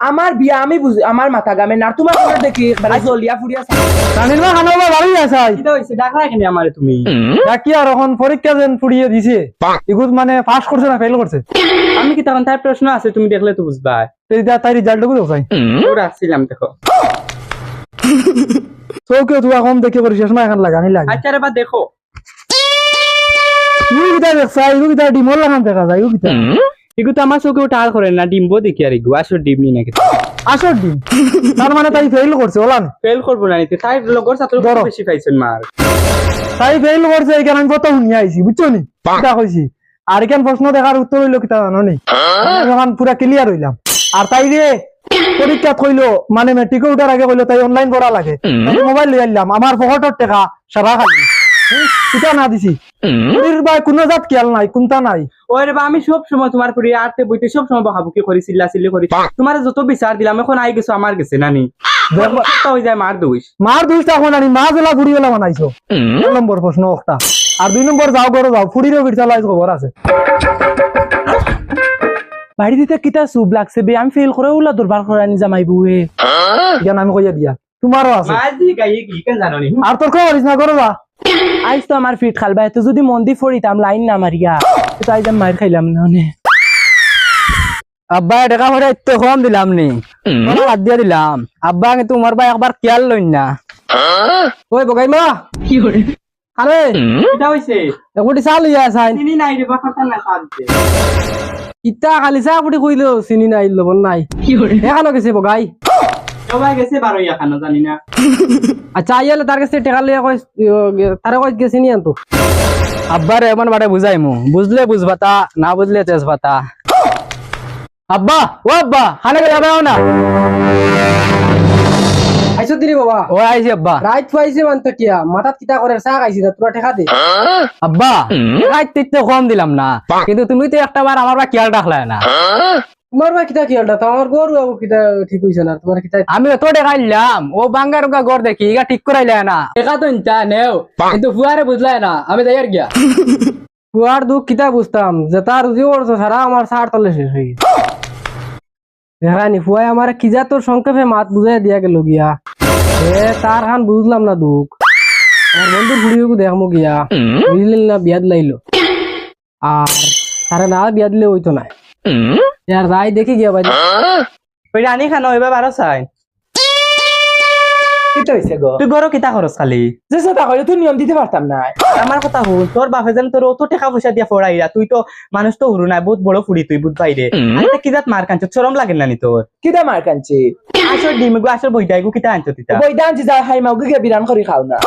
আমার বিয়া আমি বুঝি আমার মাথা গামে না তোমার কথা দেখি একবারে জলিয়া ফুরিয়া তানির মা খানা ভালোই আছে কিটা হইছে ডাকলা কেন আমারে তুমি কি আর এখন পরীক্ষা যেন ফুরিয়ে দিছে এগুলো মানে পাস করছে না ফেল করছে আমি কি তখন তার প্রশ্ন আছে তুমি দেখলে তো বুঝবা তাই রেজাল্ট গুলো চাই ওরা আসছিলাম দেখো চৌকে তুই এখন দেখে করি শেষ না এখন লাগানি লাগে আচ্ছা রে বা দেখো ইউ কিতা দেখছা ইউ কিতা ডিমল লাগান দেখা যায় ইউ কিতা এগু তো আমার চোখে ওটা আর করে না ডিম্বো দেখি আর এগু আসর ডিম নি নাকি আসর ডিম তার মানে তাই ফেল করছে ওলা না ফেল করবো না নিতে তাই লগর ছাত্র বেশি পাইছেন মার তাই ফেল করছে এখানে আমি কত শুনি আইছি বুঝছো নি কিতা কইছি আর এখান প্রশ্ন দেখার উত্তর হইলো কিতা জানো নি এখন পুরা ক্লিয়ার হইলাম আর তাই রে পরীক্ষা কইলো মানে মেট্রিকে উঠার আগে কইলো তাই অনলাইন করা লাগে মোবাইল লই আইলাম আমার পকেটর টাকা সারা খালি কিতা না দিছি ভাই কোনো জাত খেয়াল নাই কোনটা নাই ওই রে বা আমি সব সময় তোমার পরি আরতে বইতে সব সময় বকাবকি করি চিল্লা চিল্লি করি তোমার যত বিচার দিলাম এখন আই গেছো আমার গেছে নানি হয়ে যায় মার দোষ মার দুইটা এখন আনি মা জেলা ফুড়ি গেলা বানাইছো এক নম্বর প্রশ্ন একটা আর 2 নম্বর যাও করো যাও ফুড়িরও বিরচালাই খবর আছে বাড়ি দিতে কিতা সুব লাগছে বে আমি ফেল করে উলা দরবার করে আনি জামাইবু এ জ্ঞান আমি কইয়া দিয়া তোমারও আছে মাঝি গাই কি কেন জানো নি আর তোর খবর না করো যা আইস তো আমার ফিট খালবা এত যদি মন্দি ফড়িতাম লাইন না মারিয়া তো আইজাম মার খাইলাম না নে আব্বা টাকা ভরে তো কম দিলাম নি বাদ দিয়ে দিলাম আব্বা তোমার ভাই একবার খেয়াল লইন না ওই বগাই মা কি করে আরে এটা হইছে এগুটি চাল ইয়া আসাই চিনি নাই রে বা কথা না খাচ্ছে ইতা খালি চা পুটি কইলো চিনি নাই লবণ নাই কি করে এখানে গেছে বগাই সবাই গেছে 12 ইয়া খানো জানি না আচ্ছা আইলে তার কাছে টাকা লইয়া কই তারে কই গেছে নি আনতো আব্বার এমন বাটে বুঝাইমু বুঝলে বুঝবাতা না বুঝলে তেজবাতা আব্বা ও আব্বা খানে যাবে না আইছো দিলি বাবা ও আইছি আব্বা রাইত পাইছে মানতে কিয়া মাথাত কিতা করে চা খাইছি না তোরা টাকা দে আব্বা রাইতে তো কম দিলাম না কিন্তু তুমি তো একটা বার আমার বা খেয়াল রাখলে না তোমার ভাই কিতা কিয়ালটা তোমার গরু বাবু কিতা ঠিক হইছে না তোমার কিতা আমি তো দেখাইলাম ও বাঙ্গার গড় দেখি ইগা ঠিক করাইলে না দেখা তো ইনটা নেও কিন্তু ফুয়ারে বুঝলাই না আমি যাই আর গিয়া ফুয়ার দুঃখ কিতা বুঝতাম যে তার রুজি করছো সারা আমার সার তলে শেষ হয়ে গেছে দেখানি ফুয়াই আমার কিজা তোর সংক্ষেপে মাত বুঝাই দিয়া গেল গিয়া তার খান বুঝলাম না দুঃখ আমার বন্ধুর ঘুড়িও দেখমো গিয়া বুঝলেন না বিয়াদ লাইলো আর তারা না বিয়া দিলে হইতো না यार राय देखी गया भाई ওই রানী খানো এবার 12 চাই কিতা হইছে গো তুই বড় কিতা খরচ খালি যে সেটা কইলে তুই নিয়ম দিতে পারতাম না আমার কথা হল তোর বাপে যেন তোর অত টাকা পয়সা দিয়া পড়াইরা তুই তো মানুষ তো হুরু নাই বহুত বড় ফুড়ি তুই বুঝ বাইরে আরে কি জাত মার কাঞ্চ চরম লাগে না নি তোর কিতা মার কানছি আসল ডিম গো আসল বইটাই গো কিতা আনছ তিতা বই দানছি যা হাই মাউকে গে বিরান করি খাও না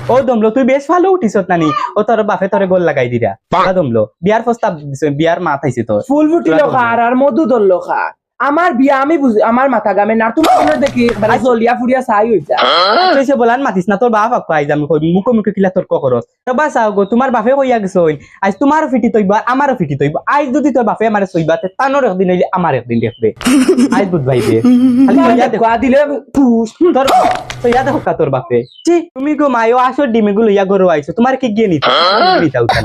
ও দমলো তুই বেশ ভালো উঠিছত নানি ও তোর বাপে তোরে গোল লাগাই দিরা দমলো বিয়ার প্রস্তাব দিছে বিয়ার মাত আইছে তোর ফুল ফুটি লোখা আর মধু দল লোখা আমার বিয়া আমি বুঝি আমার মাথা গামে না তোমার কথা দেখি একবারে জলিয়া ফুরিয়া চাই হইছা তুই সে বলান মাতিস না তোর বাপ আই যাম কই মুখে মুখে কিলা তোর কখরস বাবা চাও গো তোমার বাপে কইয়া গেছইন আজ তোমারও ফিটি তইব আমারও ফিটি তইব আজ যদি তোর বাপে আমারে সইবাতে তানোর একদিন হইলে আমার একদিন দেখবে আজ বুঝ ভাইবে খালি ইয়া দেখো কোয়া দিলে ফুস তোর তো ইয়া দেখো তোর বাপে জি তুমি গো মায়ও আসো ডিমে গুলো ইয়া গরো আইছো তোমার কি গিয়ে নিতে নিতে উঠান